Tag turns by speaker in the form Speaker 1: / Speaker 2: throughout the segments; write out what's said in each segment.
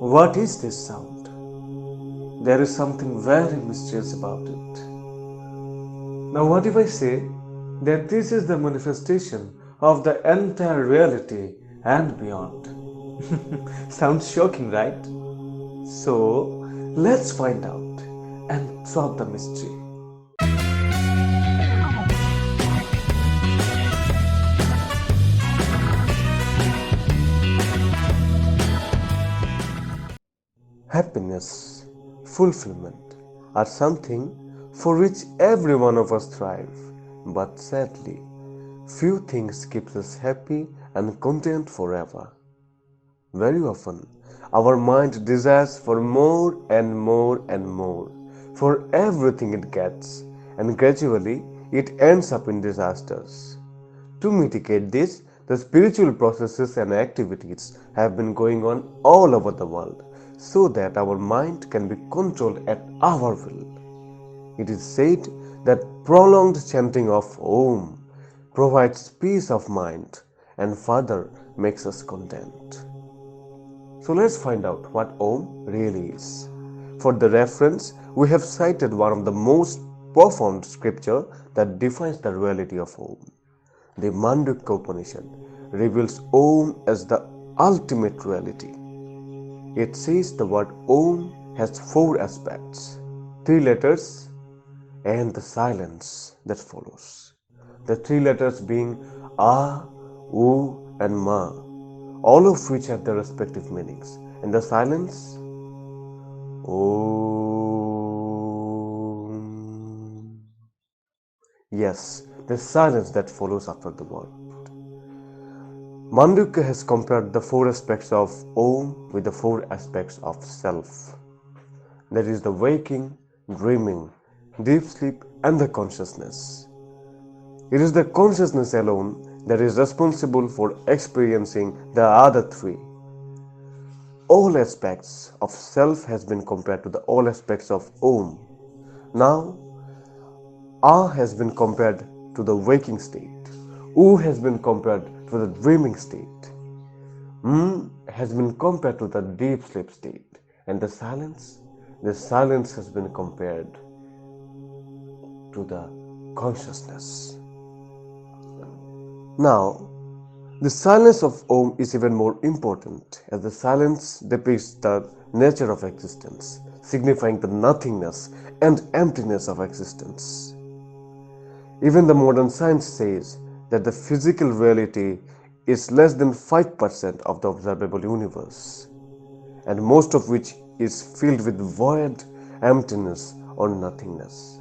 Speaker 1: What is this sound? There is something very mysterious about it. Now, what if I say that this is the manifestation of the entire reality and beyond? Sounds shocking, right? So, let's find out and solve the mystery. Happiness, fulfillment are something for which every one of us thrive. But sadly, few things keeps us happy and content forever. Very often, our mind desires for more and more and more for everything it gets, and gradually it ends up in disasters. To mitigate this, the spiritual processes and activities have been going on all over the world so that our mind can be controlled at our will. It is said that prolonged chanting of Om provides peace of mind and further makes us content. So let's find out what Om really is. For the reference, we have cited one of the most profound scripture that defines the reality of Om. The Mandukya Upanishad reveals Om as the ultimate reality. It says the word Om has four aspects, three letters and the silence that follows. The three letters being A, U and Ma, all of which have their respective meanings. And the silence, Om. Yes, the silence that follows after the word. Mandukya has compared the four aspects of Om with the four aspects of self. That is the waking, dreaming, deep sleep and the consciousness. It is the consciousness alone that is responsible for experiencing the other three. All aspects of self has been compared to the all aspects of Om. Now, A has been compared to the waking state. U has been compared to the dreaming state. Has been compared to the deep sleep state. And the silence has been compared to the consciousness. Now, the silence of Om is even more important as the silence depicts the nature of existence, signifying the nothingness and emptiness of existence. Even the modern science says that the physical reality is less than 5% of the observable universe, and most of which is filled with void, emptiness, or nothingness.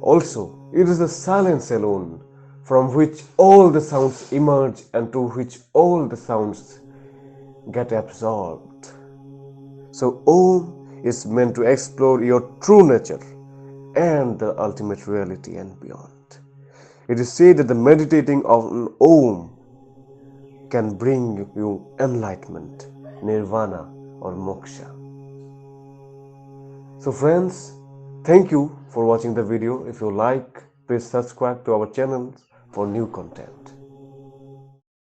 Speaker 1: Also, it is the silence alone from which all the sounds emerge and to which all the sounds get absorbed. So, Om is meant to explore your true nature and the ultimate reality and beyond. It is said that the meditating on Om can bring you enlightenment, nirvana, or moksha. So friends, thank you for watching the video. If you like, please subscribe to our channel for new content.